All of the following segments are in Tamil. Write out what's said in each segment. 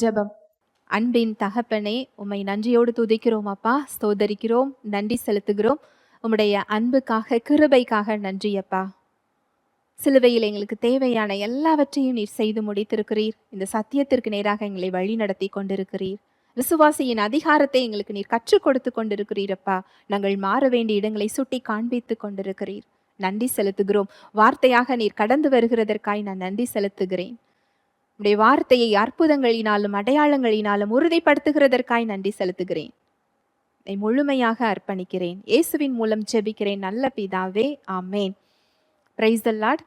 ஜெபம். அன்பின் தகப்பனே, உம்மை நன்றியோடு துதிக்கிறோம் அப்பா, ஸ்தோதரிக்கிறோம், நன்றி செலுத்துகிறோம். உம்முடைய அன்புக்காக, கிருபைக்காக நன்றி அப்பா. சிலுவையில் எங்களுக்கு தேவையான எல்லாவற்றையும் நீர் செய்து முடித்திருக்கிறீர். இந்த சத்தியத்திற்கு நேராக எங்களை வழி நடத்தி கொண்டிருக்கிறீர். விசுவாசியின் அதிகாரத்தை எங்களுக்கு நீர் கற்றுக் கொடுத்து கொண்டிருக்கிறீர் அப்பா. நாங்கள் மாற வேண்டிய இடங்களை சுட்டி காண்பித்து கொண்டிருக்கிறீர். நன்றி செலுத்துகிறோம். வார்த்தையாக நீர் கடந்து வருகிறதற்காய் நான் நன்றி செலுத்துகிறேன். உடைய வார்த்தையை அற்புதங்களினாலும் அடையாளங்களினாலும் உறுதிப்படுத்துகிறதற்காய் நன்றி செலுத்துகிறேன். முழுமையாக அர்ப்பணிக்கிறேன். இயேசுவின் மூலம் ஜெபிக்கிறேன் நல்ல பிதாவே, ஆமேன். Praise the Lord.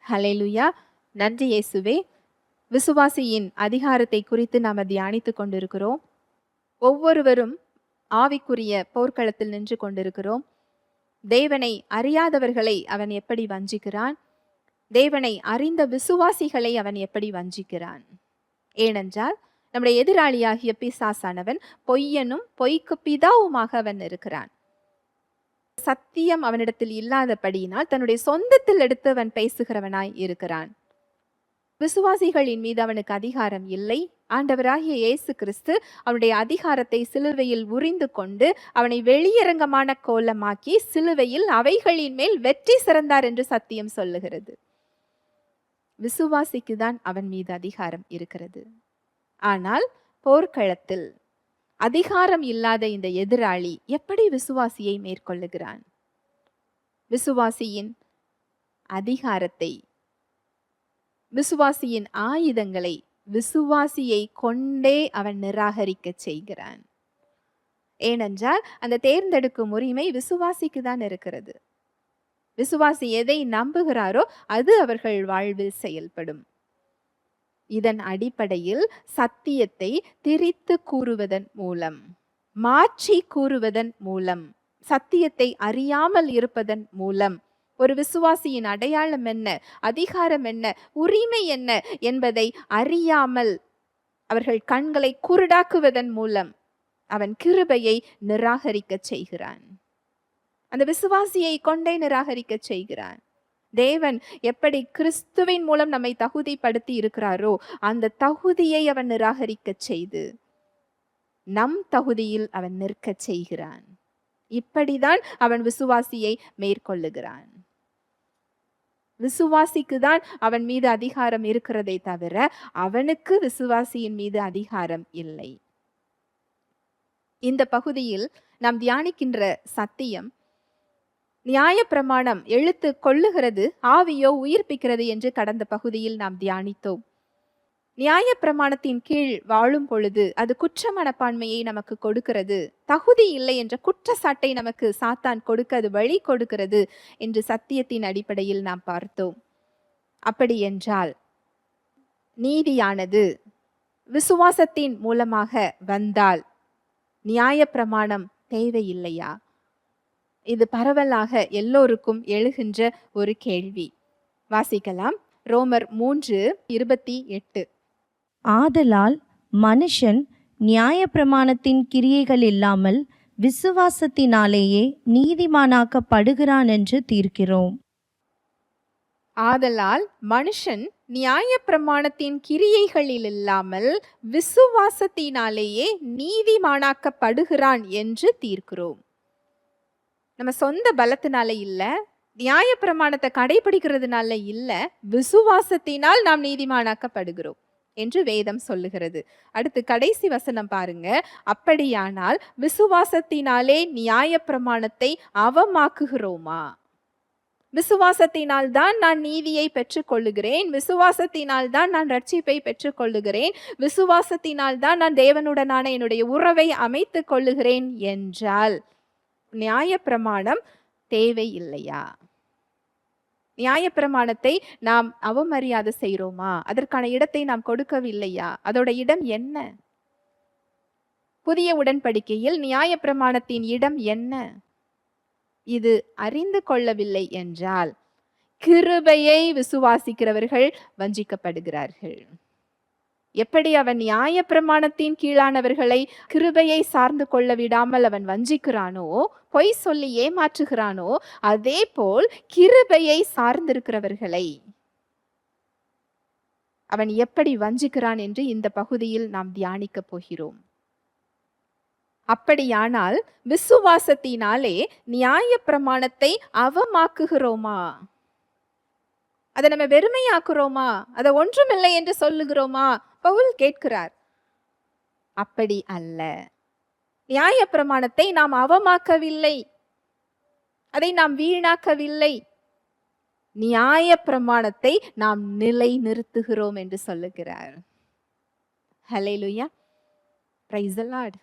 ஹல்லேலூயா. நன்றி இயேசுவே. விசுவாசியின் அதிகாரத்தை குறித்து நாம் தியானித்து கொண்டிருக்கிறோம். ஒவ்வொருவரும் ஆவிக்குரிய போர்க்களத்தில் நின்று கொண்டிருக்கிறோம். தேவனை அறியாதவர்களை அவன் எப்படி வஞ்சிக்கிறான், தேவனை அறிந்த விசுவாசிகளை அவன் எப்படி வஞ்சிக்கிறான். ஏனென்றால் நம்முடைய எதிராளியாகிய பிசாசானவன் பொய்யனும் பொய்க்கு பிதாவுமாக அவன் இருக்கிறான். சத்தியம் அவனிடத்தில் இல்லாதபடியினால் தன்னுடைய சொந்தத்தில் எடுத்து அவன் பேசுகிறவனாய் இருக்கிறான். விசுவாசிகளின் மீது அவனுக்கு அதிகாரம் இல்லை. ஆண்டவராகிய இயேசு கிறிஸ்து அவனுடைய அதிகாரத்தை சிலுவையில் உரிந்து கொண்டு அவனை வெளியரங்கமான கோலமாக்கி சிலுவையில் அவைகளின் மேல் வெற்றி சிறந்தார் என்று சத்தியம் சொல்லுகிறது. விசுவாசிக்கு தான் அவன் மீது அதிகாரம் இருக்கிறது. ஆனால் போர்க்களத்தில் அதிகாரம் இல்லாத இந்த எதிராளி எப்படி விசுவாசியை மேற்கொள்ளுகிறான்? விசுவாசியின் அதிகாரத்தை, விசுவாசியின் ஆயுதங்களை விசுவாசியை கொண்டே அவன் நிராகரிக்க செய்கிறான். ஏனென்றால் அந்த தேர்ந்தெடுக்கும் உரிமை விசுவாசிக்கு தான் இருக்கிறது. விசுவாசி எதை நம்புகிறாரோ அது அவர்கள் வாழ்வில் செயல்படும். இதன் அடிப்படையில் சத்தியத்தை திரித்து கூறுவதன் மூலம், மாற்றி கூறுவதன் மூலம், சத்தியத்தை அறியாமல் இருப்பதன் மூலம் ஒரு விசுவாசியின் அடையாளம் என்ன, அதிகாரம் என்ன, உரிமை என்ன என்பதை அறியாமல் அவர்கள் கண்களை குருடாக்குவதன் மூலம் அவன் கிருபையை நிராகரிக்க செய்கிறான். அந்த விசுவாசியை கொண்டே நிராகரிக்க செய்கிறான். தேவன் எப்படி கிறிஸ்துவின் மூலம் நம்மை தகுதிப்படுத்தி இருக்கிறாரோ அந்த தகுதியை அவன் நிராகரிக்க செய்து நம் தகுதியில் அவன் நிற்க செய்கிறான். இப்படிதான் அவன் விசுவாசியை மேற்கொள்ளுகிறான். விசுவாசிக்கு தான் அவன் மீது அதிகாரம் இருக்கிறதை தவிர அவனுக்கு விசுவாசியின் மீது அதிகாரம் இல்லை. இந்த பகுதியில் நாம் தியானிக்கின்ற சத்தியம், நியாயப்பிரமாணம் எழுத்து கொள்ளுகிறது, ஆவியோ உயிர்ப்பிக்கிறது என்று கடந்த பகுதியில் நாம் தியானித்தோம். நியாயப்பிரமாணத்தின் கீழ் வாழும் பொழுது அது குற்ற மனப்பான்மையை நமக்கு கொடுக்கிறது, தகுதி இல்லை என்ற குற்றச்சாட்டை நமக்கு சாத்தான் கொடுக்க அது வழி கொடுக்கிறது என்று சத்தியத்தின் அடிப்படையில் நாம் பார்த்தோம். அப்படி என்றால் நீதியானது விசுவாசத்தின் மூலமாக வந்தால் நியாயப்பிரமாணம் தேவையில்லையா? இது பரவலாக எல்லோருக்கும் எழுகின்ற ஒரு கேள்வி. வாசிக்கலாம். ரோமர் 3:28. ஆதலால் மனுஷன் நியாயப்பிரமாணத்தின் கிரியைகள் இல்லாமல் விசுவாசத்தினாலேயே நீதிமானாக்கப்படுகிறான் என்று தீர்க்கிறோம். ஆதலால் மனுஷன் நியாயப்பிரமாணத்தின் கிரியைகளில் இல்லாமல் விசுவாசத்தினாலேயே நீதிமானாக்கப்படுகிறான் என்று தீர்க்கிறோம். நம்ம சொந்த பலத்தினால இல்ல, நியாயப்பிரமாணத்தை கடைபிடிக்கிறதுனால இல்ல, விசுவாசத்தினால் நாம் நீதிமானாக்கப்படுகிறோம் என்று வேதம் சொல்லுகிறது. அடுத்து கடைசி வசனம் பாருங்க. அப்படியானால் விசுவாசத்தினாலே நியாயப்பிரமாணத்தை அவமாக்குகிறோமா? விசுவாசத்தினால் தான் நான் நீதியை பெற்றுக்கொள்ளுகிறேன், விசுவாசத்தினால் தான் நான் ரட்சிப்பை பெற்றுக்கொள்ளுகிறேன், விசுவாசத்தினால் தான் நான் தேவனுடனான என்னுடைய உறவை அமைத்து கொள்ளுகிறேன் என்றால் நியாயப்பிரமாணம் தேவை இல்லையா? நியாயப்பிரமாணத்தை நாம் அவமரியாதை செய்கிறோமா? அதற்கான இடத்தை நாம் கொடுக்கவில்லையா? அதோட இடம் என்ன? புதிய உடன்படிக்கையில் நியாயப்பிரமாணத்தின் இடம் என்ன? இது அறிந்து கொள்ளவில்லை என்றால் கிருபையை விசுவாசிக்கிறவர்கள் வஞ்சிக்கப்படுகிறார்கள். எப்படி அவன் நியாயப்பிரமாணத்தின் கீழானவர்களை கிருபையை சார்ந்து கொள்ள விடாமல் அவன் வஞ்சிக்கிறானோ, பொய் சொல்லி ஏமாற்றுகிறானோ, அதே போல் கிருபையை சார்ந்திருக்கிறவர்களை அவன் எப்படி வஞ்சிக்கிறான் என்று இந்த பகுதியில் நாம் தியானிக்க போகிறோம். அப்படியானால் விசுவாசத்தினாலே நியாயப்பிரமாணத்தை அவமாக்குகிறோமா? அதை நம்ம வெறுமையாக்குறோமா? அதை ஒன்றுமில்லை என்று சொல்லுகிறோமா? பவுல் கேட்கிறார். அப்படி அல்ல. நியாயப்பிரமாணத்தை நாம் அவமாக்கவில்லை, அதை நாம் வீணாக்கவில்லை. நியாயப்பிரமாணத்தை நாம் நிலை நிறுத்துகிறோம் என்று சொல்லுகிறார். ஹல்லேலூயா, பிரைஸ் தி லார்ட்.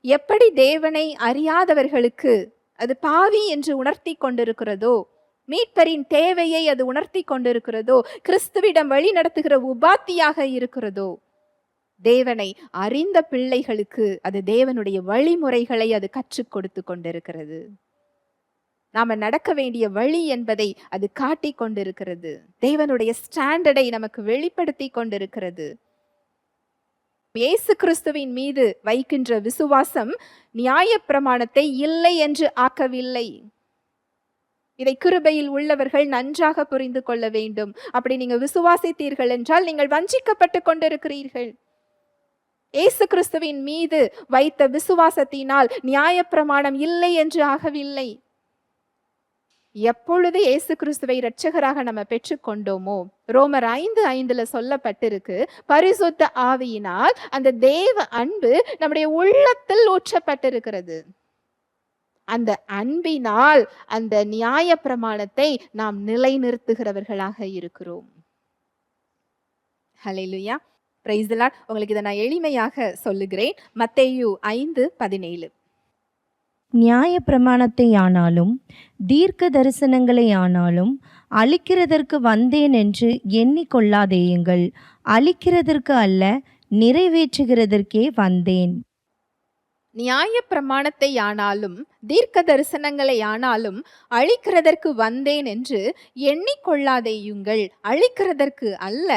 எப்படி தேவனை அறியாதவர்களுக்கு அது பாவி என்று உணர்த்தி கொண்டிருக்கிறதோ, மீட்பரின் தேவையை அது உணர்த்தி கொண்டிருக்கிறதோ, கிறிஸ்துவிடம் வழி நடத்துகிற உபாத்தியாக இருக்கிறதோ, தேவனை அறிந்த பிள்ளைகளுக்கு அது தேவனுடைய வழிமுறைகளை அது கற்றுக் கொடுத்து கொண்டிருக்கிறது. நாம நடக்க வேண்டிய வழி என்பதை அது காட்டி கொண்டிருக்கிறது. தேவனுடைய ஸ்டாண்டர்டை நமக்கு வெளிப்படுத்தி கொண்டிருக்கிறது. இயேசு கிறிஸ்துவின் மீது வைக்கின்ற விசுவாசம் நியாயப்பிரமாணத்தை இல்லை என்று ஆக்கவில்லை. இதை கிருபையில் உள்ளவர்கள் நன்றாக புரிந்து கொள்ள வேண்டும். அப்படி நீங்க விசுவாசித்தீர்கள் என்றால் நீங்கள் வஞ்சிக்கப்பட்டு கொண்டிருக்கிறீர்கள். இயேசு கிறிஸ்துவின் மீது வைத்த விசுவாசத்தினால் நியாயப்பிரமாணம் இல்லை என்று ஆகவில்லை. எப்பொழுது இயேசு கிறிஸ்துவை இரட்சகராக நம்ம பெற்றுக்கொண்டோமோ, ரோமர் 5:5 சொல்லப்பட்டிருக்கு, பரிசுத்த ஆவியினால் அந்த தேவ அன்பு நம்முடைய உள்ளத்தில் ஊற்றப்பட்டிருக்கிறது. அந்த அன்பினால் அந்த நியாயப்பிரமாணத்தை நாம் நிலைநிறுத்துகிறவர்களாக இருக்கிறோம். ஹல்லேலூயா, பிரைஸ் தி லார்ட். உங்களுக்கு இதை நான் எளிமையாக சொல்லுகிறேன். மத்தேயு 5:17. நியாயப்பிரமாணத்தை ஆனாலும் தீர்க்க தரிசனங்களை ஆனாலும் அழிக்கிறதற்கு வந்தேன் என்று எண்ணிக்கொள்ளாதேயுங்கள், அழிக்கிறதற்கு அல்ல, நிறைவேற்றுகிறதற்கே வந்தேன். நியாயப்பிரமாணத்தை ஆனாலும் தீர்க்க தரிசனங்களை ஆனாலும் அழிக்கிறதற்கு வந்தேன் என்று எண்ணிக்கொள்ளாதேயுங்கள், அழிக்கிறதற்கு அல்ல,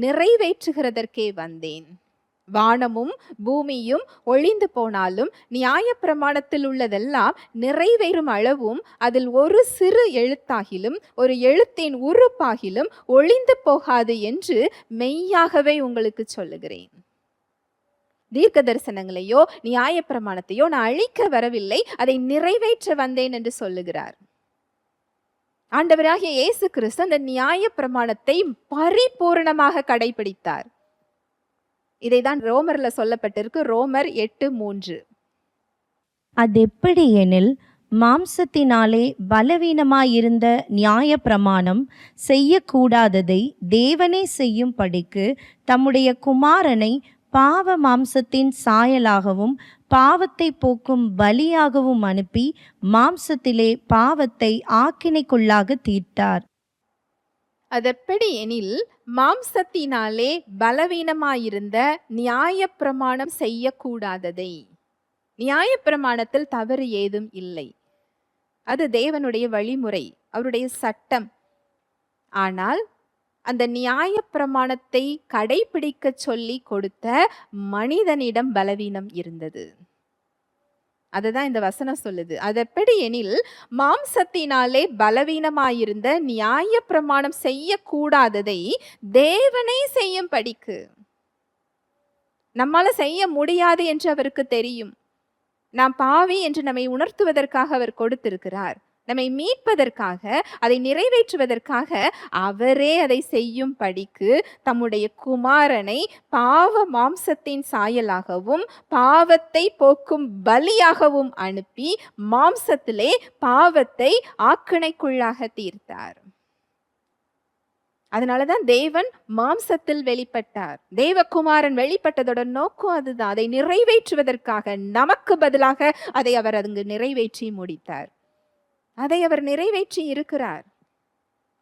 நிறைவேற்றுகிறதற்கே வந்தேன். வானமும் பூமியும் ஒழிந்து போனாலும் நியாயப்பிரமாணத்தில் உள்ளதெல்லாம் நிறைவேறும் அளவும் அதில் ஒரு சிறு எழுத்தாகிலும் ஒரு எழுத்தின் உறுப்பாகிலும் ஒழிந்து போகாது என்று மெய்யாகவே உங்களுக்கு சொல்லுகிறேன். தீர்க்க தரிசனங்களையோ நியாயப்பிரமாணத்தையோ நான் அழிக்க வரவில்லை, அதை நிறைவேற்ற வந்தேன் என்று சொல்லுகிறார். ஆண்டவராகிய இயேசு கிறிஸ்து அந்த நியாயப்பிரமாணத்தை பரிபூரணமாக கடைபிடித்தார். இதைதான் ரோமர்ல சொல்லப்பட்டிருக்கு. ரோமர் 8:3. அதெப்படி எனில், மாம்சத்தினாலே பலவீனமாயிருந்த நியாயப்பிரமாணம் செய்யக்கூடாததை தேவனே செய்யும்படிக்கு தம்முடைய குமாரனை பாவ மாம்சத்தின் சாயலாகவும் பாவத்தை போக்கும் பலியாகவும் அனுப்பி மாம்சத்திலே பாவத்தை ஆக்கினைக்குள்ளாக தீர்த்தார். அதெப்படி எனில், மாம்சத்தினாலே பலவீனமாயிருந்த நியாயப்பிரமாணம் செய்யக்கூடாததை. நியாயப்பிரமாணத்தில் தவறு ஏதும் இல்லை, அது தேவனுடைய வழிமுறை, அவருடைய சட்டம். ஆனால் அந்த நியாயப்பிரமாணத்தை கடைபிடிக்க சொல்லி கொடுத்த மனிதனிடம் பலவீனம் இருந்தது. அதுதான் இந்த வசனம் சொல்லுது. அதெப்படி எனில், மாம்சத்தினாலே பலவீனமாயிருந்த நியாயப்பிரமாணம் செய்யக்கூடாததை தேவனே செய்யும்படிக்கு. நம்மால செய்ய முடியாது என்று அவருக்கு தெரியும். நாம் பாவி என்று நம்மை உணர்த்துவதற்காக அவர் கொடுத்திருக்கிறார். நம்மை மீட்பதற்காக, அதை நிறைவேற்றுவதற்காக அவரே அதை செய்யும் படிக்கு தம்முடைய குமாரனை பாவ மாம்சத்தின் சாயலாகவும் பாவத்தை போக்கும் பலியாகவும் அனுப்பி மாம்சத்திலே பாவத்தை ஆக்கினைக்குள்ளாக தீர்த்தார். அதனாலதான் தேவன் மாம்சத்தில் வெளிப்பட்டார். தேவகுமாரன் வெளிப்பட்டதோட நோக்கம் அதுதான். அதை நிறைவேற்றுவதற்காக நமக்கு பதிலாக அதை அவர் அங்கு நிறைவேற்றி முடித்தார். அதை அவர் நிறைவேற்றி இருக்கிறார்.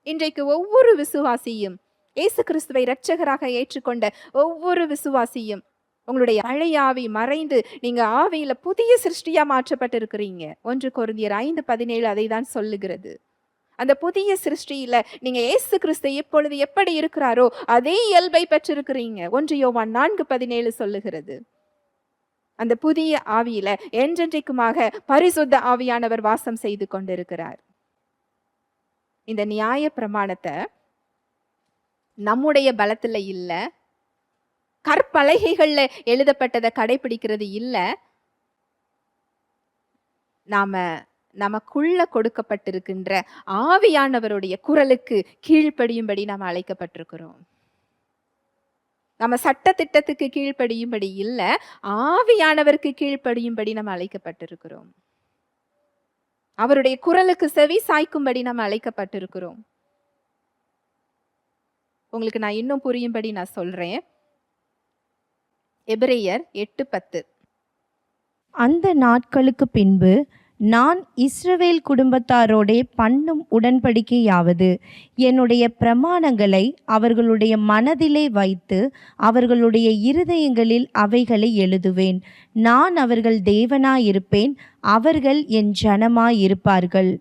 இன்றைக்கு ஒவ்வொரு விசுவாசியும், இயேசு கிறிஸ்துவை இரட்சகராக ஏற்றுக்கொண்ட ஒவ்வொரு விசுவாசியும், உங்களுடைய பழைய ஆவி மறைந்து நீங்க ஆவியில புதிய சிருஷ்டியா மாற்றப்பட்டிருக்கிறீங்க. 1 கொரிந்தியர் 5:17 அதை தான் சொல்லுகிறது. அந்த புதிய சிருஷ்டியில நீங்க இயேசு கிறிஸ்து இப்பொழுது எப்படி இருக்கிறாரோ அதே இயல்பை பெற்றிருக்கிறீங்க. 1 யோவான் 4:17 சொல்லுகிறது. அந்த புதிய ஆவியில என்றென்றைக்குமாக பரிசுத்த ஆவியானவர் வாசம் செய்து கொண்டிருக்கிறார். இந்த நியாய பிரமாணத்தை நம்முடைய பலத்துல இல்ல, கற்பலகைகள்ல எழுதப்பட்டதை கடைபிடிக்கிறது இல்ல, நாம நமக்குள்ள கொடுக்கப்பட்டிருக்கின்ற ஆவியானவருடைய குரலுக்கு கீழ்ப்படியும்படி நாம் அழைக்கப்பட்டிருக்கிறோம். நம்ம சட்ட திட்டத்துக்கு கீழ்ப்படியும்படி இல்ல, ஆவியானவருக்கு கீழ்ப்படியும்படி நாம் அழைக்கப்பட்டிருக்கிறோம். அவருடைய குரலுக்கு செவி சாய்க்கும்படி நாம் அழைக்கப்பட்டிருக்கிறோம். உங்களுக்கு நான் இன்னும் புரியும்படி நான் சொல்றேன். எபிரேயர் 8:10. அந்த நாட்களுக்கு பின்பு நான் இஸ்ரவேல் குடும்பத்தாரோடே பண்ணும் உடன்படிக்கையாவது, என்னுடைய பிரமாணங்களை அவர்களுடைய மனதிலே வைத்து அவர்களுடைய இருதயங்களில் அவைகளை எழுதுவேன். நான் அவர்கள் தேவனாயிருப்பேன், அவர்கள் என் ஜனமாயிருப்பார்கள்.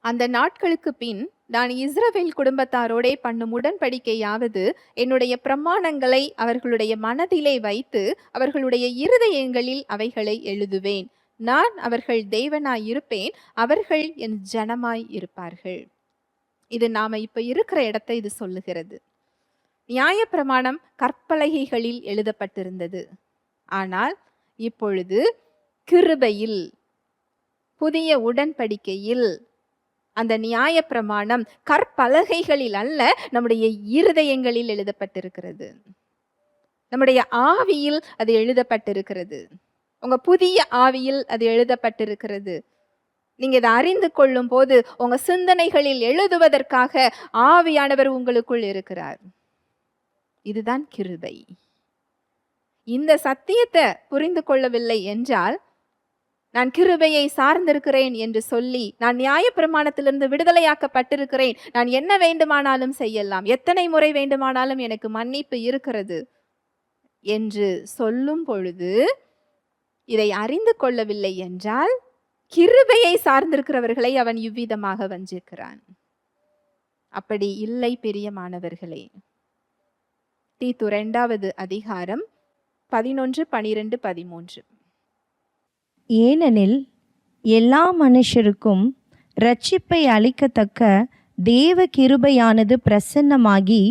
அந்த நாட்களுக்கு பின் நான் இஸ்ரவேல் குடும்பத்தாரோடே பண்ணும் உடன்படிக்கையாவது, என்னுடைய பிரமாணங்களை அவர்களுடைய மனதிலே வைத்து அவர்களுடைய இருதயங்களில் அவைகளை எழுதுவேன். நான் அவர்கள் தேவனாய் இருப்பேன், அவர்கள் என் ஜனமாய் இருப்பார்கள். இது நாம இப்ப இருக்கிற இடத்தை இது சொல்லுகிறது. நியாயப்பிரமாணம் கற்பலகைகளில் எழுதப்பட்டிருந்தது. ஆனால் இப்பொழுது கிருபையில், புதிய உடன்படிக்கையில் அந்த நியாயப்பிரமாணம் கற்பலகைகளில் அல்ல, நம்முடைய இருதயங்களில் எழுதப்பட்டிருக்கிறது. நம்முடைய ஆவியில் அது எழுதப்பட்டிருக்கிறது. உங்க புதிய ஆவியில் அது எழுதப்பட்டிருக்கிறது. நீங்க இதை அறிந்து கொள்ளும் போது உங்க சிந்தனைகளில் எழுதுவதற்காக ஆவியானவர் உங்களுக்குள் இருக்கிறார். இதுதான் கிருபை. இந்த சத்தியத்தை புரிந்து கொள்ளவில்லை என்றால், நான் கிருபையை சார்ந்திருக்கிறேன் என்று சொல்லி, நான் நியாயப்பிரமாணத்திலிருந்து விடுதலையாக்கப்பட்டிருக்கிறேன், நான் என்ன வேண்டுமானாலும் செய்யலாம், எத்தனை முறை வேண்டுமானாலும் எனக்கு மன்னிப்பு இருக்கிறது என்று சொல்லும் பொழுது, இதை அறிந்து கொள்ளவில்லை என்றால், கிருபையை சார்ந்திருக்கிறவர்களை அவன் இவ்விதமாக வஞ்சிக்கிறான். அப்படி இல்லை பிரியமானவர்களே. தீத்து 2வது அதிகாரம் 11, 12, 13. ஏனெனில் எல்லா மனுஷருக்கும் இரட்சிப்பை அளிக்கத்தக்க தேவ கிருபையானது பிரசன்னமாகி,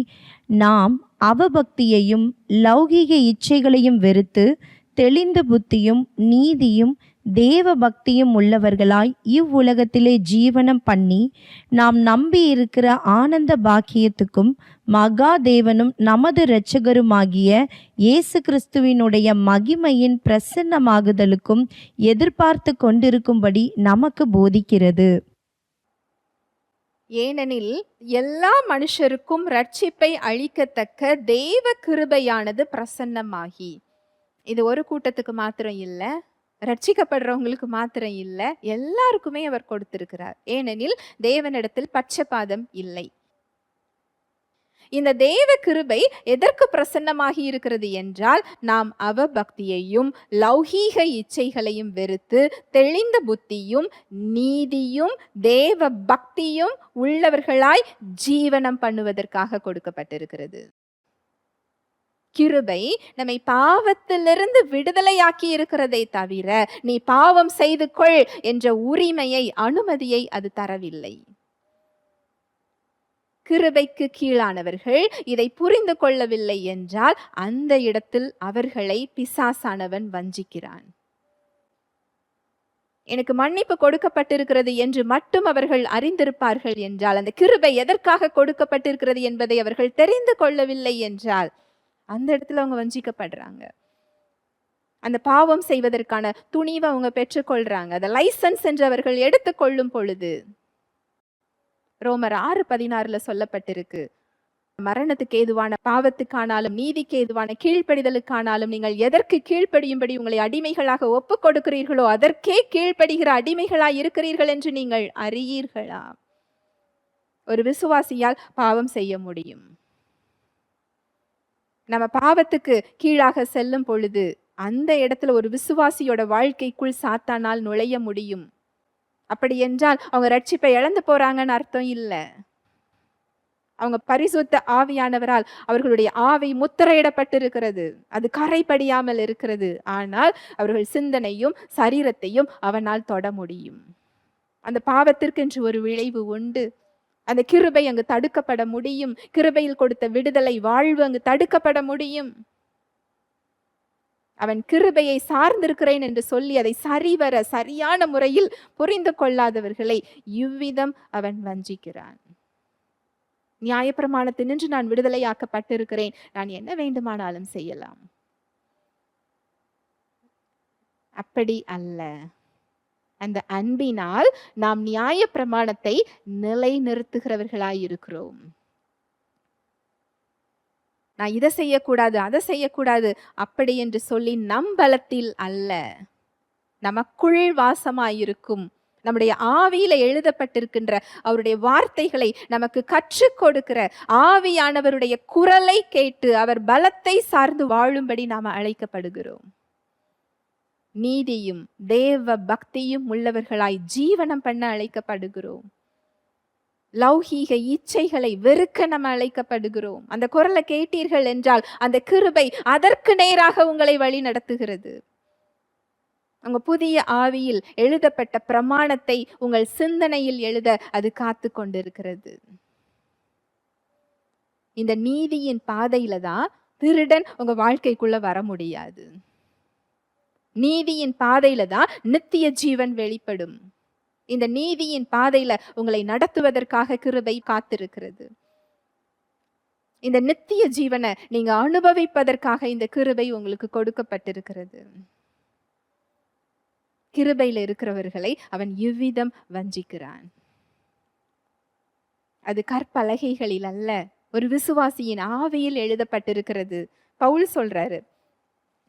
நாம் அவபக்தியையும் லௌகீக இச்சைகளையும் வெறுத்து தெளிந்த புத்தியும் நீதியும் தேவ பக்தியும் உள்ளவர்களாய் இவ்வுலகத்திலே ஜீவனம் பண்ணி, நாம் நம்பி இருக்கிற ஆனந்த பாக்கியத்துக்கும் மகா தேவனும் நமது இரட்சகருமாகிய இயேசு கிறிஸ்துவினுடைய மகிமையின் பிரசன்னமாகுதலுக்கும் எதிர்பார்த்து கொண்டிருக்கும்படி நமக்கு போதிக்கிறது. ஏனெனில் எல்லா மனுஷருக்கும் இரட்சிப்பை அளிக்கத்தக்க தேவ கிருபையானது பிரசன்னமாகி, இது ஒரு கூட்டத்துக்கு மாத்திரம் இல்லை, ரட்சிக்கப்படுறவங்களுக்கு மாத்திரம் இல்லை, எல்லாருக்குமே அவர் கொடுத்திருக்கிறார். ஏனெனில் தேவனிடத்தில் பட்சபாதம் இல்லை. இந்த தேவ கிருபை எதற்கு பிரசன்னமாகி இருக்கிறது என்றால், நாம் அவபக்தியையும் லௌகீக இச்சைகளையும் வெறுத்து தெளிந்த புத்தியும் நீதியும் தேவ பக்தியும் உள்ளவர்களாய் ஜீவனம் பண்ணுவதற்காக கொடுக்கப்பட்டிருக்கிறது. கிருபை நம்மை பாவத்திலிருந்து விடுதலையாக்கி இருக்கிறதை தவிர, நீ பாவம் செய்து கொள் என்ற உரிமையை, அனுமதியை அது தரவில்லை. கிருபைக்கு கீழானவர்கள் இதை புரிந்து கொள்ளவில்லை என்றால், அந்த இடத்தில் அவர்களை பிசாசானவன் வஞ்சிக்கிறான். எனக்கு மன்னிப்பு கொடுக்கப்பட்டிருக்கிறது என்று மட்டும் அவர்கள் அறிந்திருப்பார்கள் என்றால், அந்த கிருபை எதற்காக கொடுக்கப்பட்டிருக்கிறது என்பதை அவர்கள் தெரிந்து கொள்ளவில்லை என்றால், அந்த இடத்துல அவங்க வஞ்சிக்கப்படுறாங்க. அந்த பாவம் செய்வதற்கான துணிவை அவங்க பெற்றுக்கொள்றாங்க. அந்த லைசன்ஸ் என்று அவர்கள் எடுத்துக்கொள்ளும் பொழுது, ரோமர் 6:16 சொல்லப்பட்டிருக்கு, மரணத்துக்கு ஏதுவான பாவத்துக்கானாலும் நீதிக்கு ஏதுவான கீழ்ப்படிதலுக்கானாலும் நீங்கள் எதற்கு கீழ்ப்படியும்படி உங்களை அடிமைகளாக ஒப்பு கொடுக்கிறீர்களோ அதற்கே கீழ்ப்படுகிற அடிமைகளாய் இருக்கிறீர்கள் என்று நீங்கள் அறியீர்களா? ஒரு விசுவாசியால் பாவம் செய்ய முடியும். நம்ம பாவத்துக்கு கீழாக செல்லும் பொழுது அந்த இடத்துல ஒரு விசுவாசியோட வாழ்க்கைக்குள் சாத்தானால் நுழைய முடியும். அப்படி என்றால் அவங்க ரட்சிப்பை இழந்து போறாங்கன்னு அர்த்தம் இல்லை. அவங்க பரிசுத்த ஆவியானவரால் அவர்களுடைய ஆவி முத்திரையிடப்பட்டிருக்கிறது, அது கரைபடியாமல் இருக்கிறது. ஆனால் அவர்கள் சிந்தனையும் சரீரத்தையும் அவனால் தொட முடியும். அந்த பாவத்திற்கென்று ஒரு விளைவு உண்டு. அந்த கிருபை அங்கு தடுக்கப்பட முடியும். கிருபையில் கொடுத்த விடுதலை, வாழ்வு அங்கு தடுக்கப்பட முடியும். அவன் கிருபையை சார்ந்திருக்கிறேன் என்று சொல்லி அதை சரிவர சரியான முறையில் புரிந்து கொள்ளாதவர்களை இவ்விதம் அவன் வஞ்சிக்கிறான். நியாயப்பிரமாணத்தினின்று நான் விடுதலையாக்கப்பட்டிருக்கிறேன், நான் என்ன வேண்டுமானாலும் செய்யலாம். அப்படி அல்ல. அந்த அன்பினால் நாம் நியாயப்பிரமாணத்தை நிலைநிறுத்துகிறவர்களாயிருக்கிறோம். நான் இதை செய்யக்கூடாது, அதை செய்யக்கூடாது அப்படி என்று சொல்லி நம் பலத்தில் அல்ல, நமக்குள் வாசமாயிருக்கும் நம்முடைய ஆவியில எழுதப்பட்டிருக்கின்ற அவருடைய வார்த்தைகளை நமக்கு கற்றுக் கொடுக்கிற ஆவியானவருடைய குரலை கேட்டு அவர் பலத்தை சார்ந்து வாழும்படி நாம் அழைக்கப்படுகிறோம். நீதியும் தேவ பக்தியும் உள்ளவர்களாய் ஜீவனம் பண்ண அழைக்கப்படுகிறோம். லௌகீக இச்சைகளை வெறுக்க நம்ம அழைக்கப்படுகிறோம். அந்த குரலை கேட்டீர்கள் என்றால் அந்த கிருபை அதற்கு நேராக உங்களை வழி நடத்துகிறது. உங்க புதிய ஆவியில் எழுதப்பட்ட பிரமாணத்தை உங்கள் சிந்தனையில் எழுத அது காத்து கொண்டிருக்கிறது. இந்த நீதியின் பாதையில தான் திருடன் உங்க வாழ்க்கைக்குள்ள வர முடியாது. நீதியின் பாதையில தான் நித்திய ஜீவன் வெளிப்படும். இந்த நீதியின் பாதையில உங்களை நடத்துவதற்காக கிருபை காத்திருக்கிறது. இந்த நித்திய ஜீவனை நீங்க அனுபவிப்பதற்காக இந்த கிருபை உங்களுக்கு கொடுக்கப்பட்டிருக்கிறது. கிருபையில இருக்கிறவர்களை அவன் இவ்விதம் வஞ்சிக்கிறான். அது கற்பலகைகளில் அல்ல, ஒரு விசுவாசியின் ஆவியில் எழுதப்பட்டிருக்கிறது. பவுல் சொல்றாரு,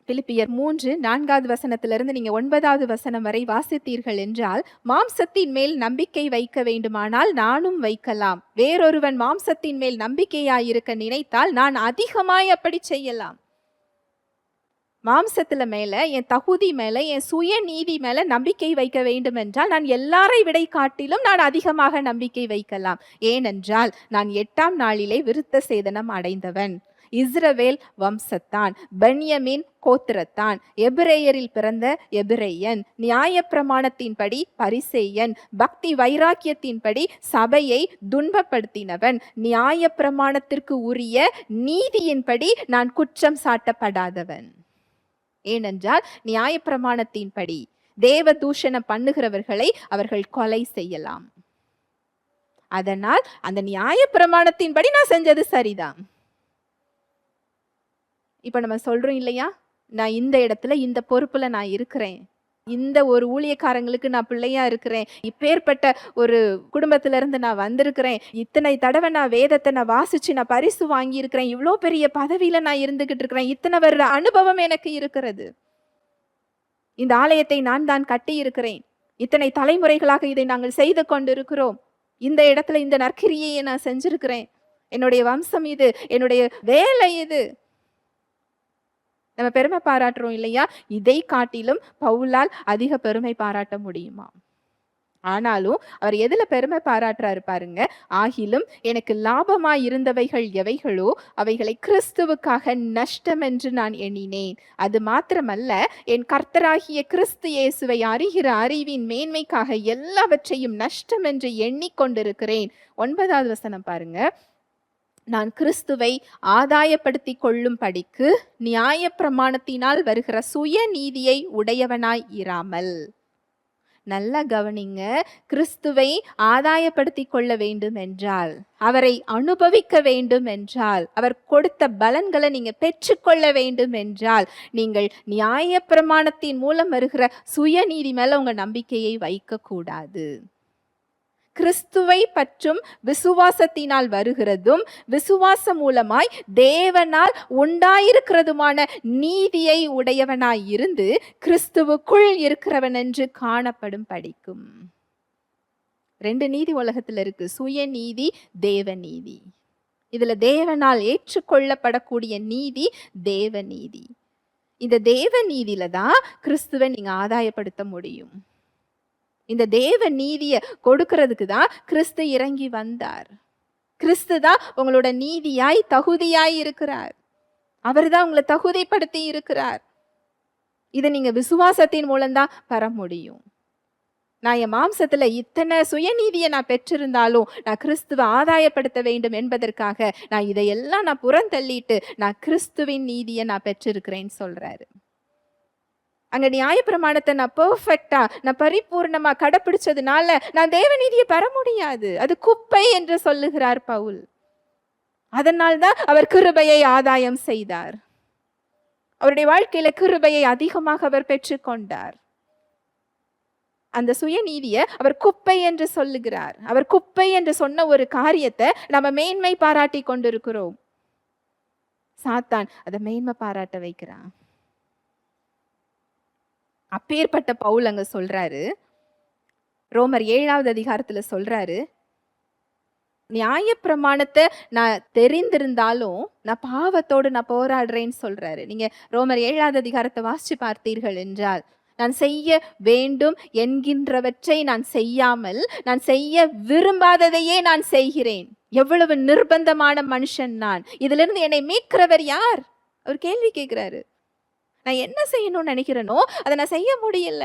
பிலிப்பியர் 3:4 நீங்க 9 வரை வாசித்தீர்கள் என்றால், மாம்சத்தின் மேல் நம்பிக்கை வைக்க வேண்டுமானால் நானும் வைக்கலாம். வேறொருவன் மாம்சத்தின் மேல் நம்பிக்கையாயிருக்க நினைத்தால் நான் அதிகமாய் அப்படி செய்யலாம். மாம்சத்துல மேல, என் தகுதி மேல, என் சுய நீதி மேல நம்பிக்கை வைக்க வேண்டும் என்றால் நான் எல்லாரை விடை காட்டிலும் நான் அதிகமாக நம்பிக்கை வைக்கலாம். ஏனென்றால் நான் 8ஆம் நாளிலே விருத்த சேதனம் அடைந்தவன், இஸ்ரவேல் வம்சத்தான், பென்யமீன் கோத்திரத்தான், எபிரேயரில் பிறந்த எபிரேயன், நியாயப்பிரமாணத்தின்படி பரிசேயன், பக்தி வைராக்கியத்தின்படி சபையை துன்பப்படுத்தினவன், நியாயப்பிரமாணத்திற்கு உரிய நீதியின்படி நான் குற்றம் சாட்டப்படாதவன். ஏனென்றால் நியாயப்பிரமாணத்தின்படி தேவ தூஷணம் பண்ணுகிறவர்களை அவர்கள் கொலை செய்யலாம். அதனால் அந்த நியாயப்பிரமாணத்தின்படி நான் செஞ்சது சரிதான். இப்ப நம்ம சொல்றோம் இல்லையா, நான் இந்த இடத்துல இந்த பொறுப்புல நான் இருக்கிறேன், இந்த ஒரு ஊழியக்காரங்களுக்கு நான் பிள்ளையா இருக்கிறேன், இப்பேற்பட்ட ஒரு குடும்பத்துல இருந்து நான் வந்திருக்கிறேன், இத்தனை தடவை நான் வேதத்தை நான் வாசிச்சு நான் பரிசு வாங்கி இருக்கிறேன், இவ்வளோ பெரிய பதவியில நான் இருந்துகிட்டு இருக்கிறேன், இத்தனை வருட அனுபவம் எனக்கு இருக்கிறது, இந்த ஆலயத்தை நான் தான் கட்டி இருக்கிறேன், இத்தனை தலைமுறைகளாக இதை நாங்கள் செய்து கொண்டிருக்கிறோம், இந்த இடத்துல இந்த நற்கிரியை நான் செஞ்சிருக்கிறேன், என்னுடைய வம்சம் இது, என்னுடைய வேலை இது. நம்ம பெருமை பாராட்டுறோம் இல்லையா, இதை காட்டிலும் பவுலால் அதிக பெருமை பாராட்ட முடியுமா? ஆனாலும் அவர் எதுல பெருமை பாராட்டுறாரு பாருங்க, ஆகிலும் எனக்கு லாபமாய் இருந்தவைகள் எவைகளோ அவைகளை கிறிஸ்துவுக்காக நஷ்டம் என்று நான் எண்ணினேன். அது மாத்திரமல்ல, என் கர்த்தராகிய கிறிஸ்து இயேசுவை அறிகிற அறிவின் மேன்மைக்காக எல்லாவற்றையும் நஷ்டம் என்று எண்ணிக்கொண்டிருக்கிறேன். 9 பாருங்க, நான் கிறிஸ்துவை ஆதாயப்படுத்தி கொள்ளும் படிக்கு நியாய பிரமாணத்தினால் வருகிற சுய நீதியை உடையவனாய் இராமல். நல்லா கவனிங்க, கிறிஸ்துவை ஆதாயப்படுத்தி கொள்ள வேண்டும் என்றால், அவரை அனுபவிக்க வேண்டும் என்றால், அவர் கொடுத்த பலன்களை நீங்க பெற்றுக்கொள்ள வேண்டும் என்றால், நீங்கள் நியாய பிரமாணத்தின் மூலம் வருகிற சுய நீதி மேல உங்க நம்பிக்கையை வைக்க கூடாது. கிறிஸ்துவை பற்றும் விசுவாசத்தினால் வருகிறதும் விசுவாசம் மூலமாய் தேவனால் உண்டாயிருக்கிறதுமான நீதியை உடையவனாய் இருந்து கிறிஸ்துவுக்குள் இருக்கிறவன் என்று காணப்படும் படிக்கும். 2 நீதி உலகத்துல இருக்கு, சுய நீதி, தேவ நீதி. இதுல தேவனால் ஏற்றுக்கொள்ளப்படக்கூடிய நீதி தேவ நீதி. இந்த தேவ நீதியில தான் கிறிஸ்துவை நீங்க ஆதாயப்படுத்த முடியும். இந்த தேவ நீதியை கொடுக்கிறதுக்கு தான் கிறிஸ்து இறங்கி வந்தார். கிறிஸ்து தான் உங்களோட நீதியாய் தகுதியாய் இருக்கிறார். அவர் தான் உங்களை தகுதிப்படுத்தி இருக்கிறார். இதை நீங்க விசுவாசத்தின் மூலம்தான் பெற முடியும். நான் என் மாம்சத்துல இத்தனை சுயநீதியை நான் பெற்றிருந்தாலும் நான் கிறிஸ்துவை ஆதாயப்படுத்த வேண்டும் என்பதற்காக நான் இதையெல்லாம் நான் புறந்தள்ளிட்டு நான் கிறிஸ்துவின் நீதியை நான் பெற்றிருக்கிறேன்னு சொல்றாரு. அங்க நியாயப்பிரமாணத்தை நான் பெர்ஃபெக்டா நான் பரிபூர்ணமா கடைபிடிச்சதுனால நான் தேவநீதியை பெற முடியாது. அது குப்பை என்று சொல்லுகிறார் பவுல். அதனால்தான் அவர் கிருபையை ஆதாயம் செய்தார். அவருடைய வாழ்க்கையில கிருபையை அதிகமாக அவர் பெற்றுக்கொண்டார். அந்த சுயநீதியை அவர் குப்பை என்று சொல்லுகிறார். அவர் குப்பை என்று சொன்ன ஒரு காரியத்தை நம்ம மேன்மை பாராட்டி கொண்டிருக்கிறோம். சாத்தான் அதை மேன்மை பாராட்ட வைக்கிறான். அப்பேற்பட்ட பவுல் அங்க சொல்றாரு, ரோமர் 7வது அதிகாரத்துல சொல்றாரு, நியாயப்பிரமாணத்தை நான் தெரிந்திருந்தாலும் நான் பாவத்தோடு நான் போராடுறேன்னு சொல்றாரு. நீங்க ரோமர் 7வது அதிகாரத்தை வாசிச்சு பார்த்தீர்கள் என்றால், நான் செய்ய வேண்டும் என்கின்றவற்றை நான் செய்யாமல் நான் செய்ய விரும்பாததையே நான் செய்கிறேன். எவ்வளவு நிர்பந்தமான மனுஷன் நான்! இதுல இருந்து என்னை மீட்கிறவர் யார்? அவர் கேள்வி கேட்கிறாரு. நான் என்ன செய்யணும்னு நினைக்கிறேனோ அதை நான் செய்ய முடியல.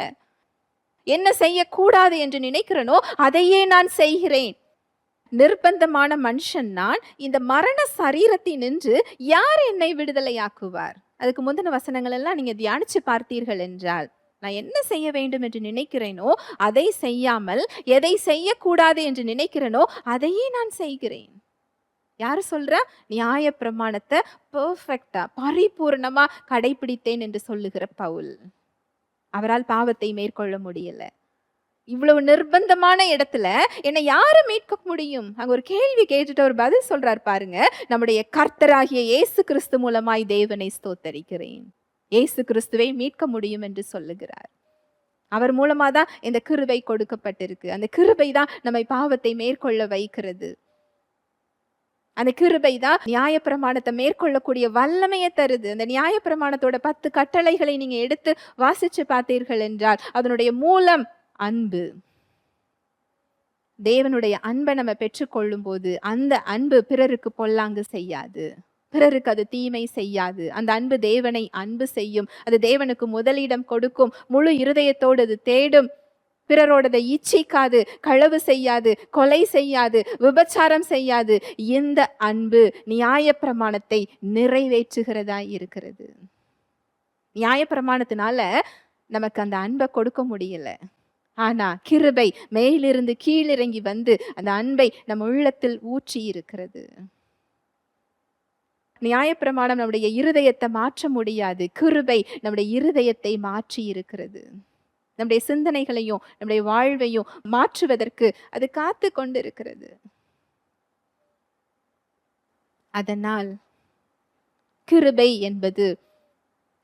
என்ன செய்யக்கூடாது என்று நினைக்கிறேனோ அதையே நான் செய்கிறேன். நிர்பந்தமான மனுஷன் நான். இந்த மரண சரீரத்தினின்று யார் என்னை விடுதலையாக்குவார்? அதுக்கு முந்தின வசனங்கள் எல்லாம் நீங்க தியானிச்சு பார்த்தீர்கள் என்றால், நான் என்ன செய்ய வேண்டும் என்று நினைக்கிறேனோ அதை செய்யாமல் எதை செய்யக்கூடாது என்று நினைக்கிறேனோ அதையே நான் செய்கிறேன். யாரு சொல்றா? நியாய பிரமாணத்தை பெர்ஃபெக்டா பரிபூர்ணமா கடைபிடித்தேன் என்று சொல்லுகிற பவுல். அவரால் பாவத்தை மேற்கொள்ள முடியல. இவ்வளவு நிர்பந்தமான இடத்துல என்னை யாரு மீட்க முடியும்? அங்க ஒரு கேள்வி கேட்டுட்டு ஒரு பதில் சொல்றார் பாருங்க. நம்முடைய கர்த்தராகிய இயேசு கிறிஸ்து மூலமாய் தேவனை ஸ்தோத்தரிக்கிறேன். இயேசு கிறிஸ்துவை மீட்க முடியும் என்று சொல்லுகிறார். அவர் மூலமா தான் இந்த கிருபை கொடுக்கப்பட்டிருக்கு. அந்த கிருபை தான் நம்மை பாவத்தை மேற்கொள்ள வைக்கிறது. அந்த கிருபை தான் நியாயப்பிரமாணத்தை மேற்கொள்ளக்கூடிய வல்லமையை தருது. அந்த நியாயப்பிரமாணத்தோட 10 கட்டளைகளை நீங்க எடுத்து வாசிச்சு பார்த்தீர்கள் என்றால் அதனுடைய மூலம் அன்பு. தேவனுடைய அன்பை நம்ம பெற்றுக்கொள்ளும் போது அந்த அன்பு பிறருக்கு பொல்லாங்கு செய்யாது, பிறருக்கு அது தீமை செய்யாது. அந்த அன்பு தேவனை அன்பு செய்யும். அது தேவனுக்கு முதலிடம் கொடுக்கும். முழு இருதயத்தோடு அது தேடும். பிறரோடதை இச்சிக்காது, களவு செய்யாது, கொலை செய்யாது, விபச்சாரம் செய்யாது. இந்த அன்பு நியாயப்பிரமாணத்தை நிறைவேற்றுகிறதா இருக்கிறது. நியாயப்பிரமாணத்தினால நமக்கு அந்த அன்பை கொடுக்க முடியல. ஆனா கிருபை மேலிருந்து கீழிறங்கி வந்து அந்த அன்பை நம்ம உள்ளத்தில் ஊற்றி இருக்கிறது. நியாயப்பிரமாணம் நம்முடைய இருதயத்தை மாற்ற முடியாது. கிருபை நம்முடைய இருதயத்தை மாற்றி இருக்கிறது. நம்முடைய சிந்தனைகளையும் நம்முடைய வாழ்வையும் மாற்றுவதற்கு அது காத்து கொண்டிருக்கிறது. அதனால் கிருபை என்பது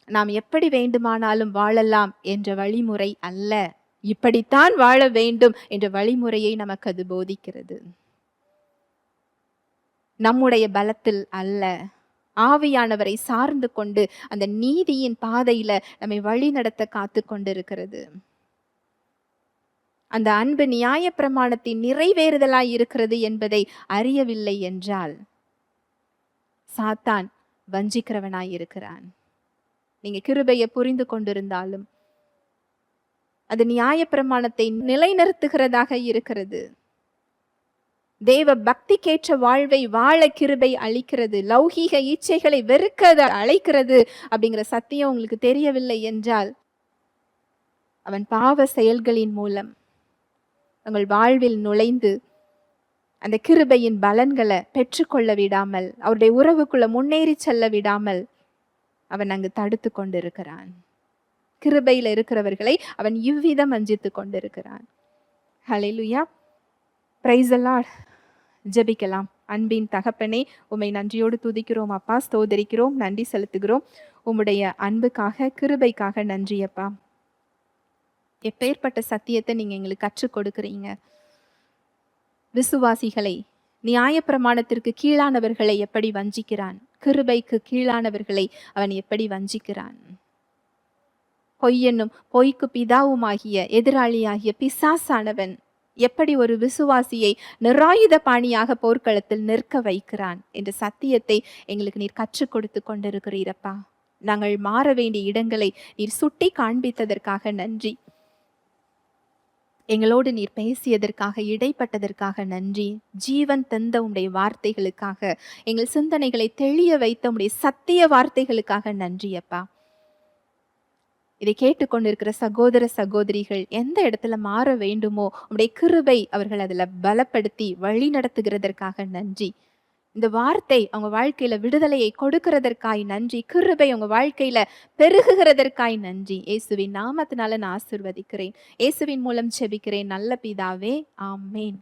நாம் எப்படி வேண்டுமானாலும் வாழலாம் என்ற வழிமுறை அல்ல. இப்படித்தான் வாழ வேண்டும் என்ற வழிமுறையை நமக்கு அது போதிக்கிறது. நம்முடைய பலத்தில் அல்ல, ஆவியானவரை சார்ந்து கொண்டு அந்த நீதியின் பாதையில நம்மை வழி நடத்த காத்து கொண்டிருக்கிறது. அந்த அன்பு நியாயப்பிரமாணத்தின் நிறைவேறுதலாய் இருக்கிறது என்பதை அறியவில்லை என்றால் சாத்தான் வஞ்சிக்கிறவனாய் இருக்கிறான். நீங்க கிருபையை புரிந்து கொண்டிருந்தாலும் அது நியாயப்பிரமாணத்தை நிலைநிறுத்துகிறதாக இருக்கிறது. தேவ பக்திக்கேற்ற வாழ்வை வாழ கிருபை அளிக்கிறது. லௌகீக இச்சைகளை வெறுக்க அழைக்கிறது. அப்படிங்கிற சத்தியம் உங்களுக்கு தெரியவில்லை என்றால் அவன் பாவ செயல்களின் மூலம் உங்கள் வாழ்வில் நுழைந்து அந்த கிருபையின் பலன்களை பெற்றுக்கொள்ள விடாமல், அவருடைய உறவுக்குள்ள முன்னேறி செல்ல விடாமல் அவன் அங்கு தடுத்து கொண்டிருக்கிறான். கிருபையில இருக்கிறவர்களை அவன் இவ்விதம் வஞ்சித்து கொண்டிருக்கிறான். ஹல்லேலூயா, பிரைஸ் தி லார்ட். ஜெபிக்கலாம். அன்பின் தகப்பனே, உம்மை நன்றியோடு துதிக்கிறோம் அப்பா, ஸ்தோதரிக்கிறோம், நன்றி செலுத்துகிறோம். உம்முடைய அன்புக்காக, கிருபைக்காக நன்றி அப்பா. எப்பேற்பட்ட சத்தியத்தை நீங்க எங்களுக்கு கற்றுக் கொடுக்கிறீங்க. விசுவாசிகளை, நியாயப்பிரமாணத்திற்கு கீழானவர்களை எப்படி வஞ்சிக்கிறான், கிருபைக்கு கீழானவர்களை அவன் எப்படி வஞ்சிக்கிறான். பொய்யென்னும் பொய்க்கு பிதாவுமாகிய எதிராளியாகிய பிசாசானவன் எப்படி ஒரு விசுவாசியை நிராயுத பாணியாக போர்க்களத்தில் நிற்க வைக்கிறான் என்ற சத்தியத்தை எங்களுக்கு நீர் கற்றுக் கொடுத்து கொண்டிருக்கிறீரப்பா. நாங்கள் மாற வேண்டிய இடங்களை நீர் சுட்டி காண்பித்ததற்காக நன்றி. எங்களோடு நீர் பேசியதற்காக, இடைப்பட்டதற்காக நன்றி. ஜீவன் தந்த உம்முடைய வார்த்தைகளுக்காக, எங்கள் சிந்தனைகளை தெளிய வைத்த உம்முடைய சத்திய வார்த்தைகளுக்காக நன்றி அப்பா. இதை கேட்டுக்கொண்டிருக்கிற சகோதர சகோதரிகள் எந்த இடத்துல மாற வேண்டுமோ உம்முடைய கிருபை அவர்கள் அதில் பலப்படுத்தி வழி நடத்துகிறதற்காக நன்றி. இந்த வார்த்தை அவங்க வாழ்க்கையில விடுதலையை கொடுக்கிறதற்காய் நன்றி. கிருபை உங்க வாழ்க்கையில பெருகுகிறதற்காய் நன்றி. இயேசுவின் நாமத்தினால நான் ஆசீர்வதிக்கிறேன். இயேசுவின் மூலம் ஜெபிக்கிறேன் நல்ல பிதாவே, ஆமென்.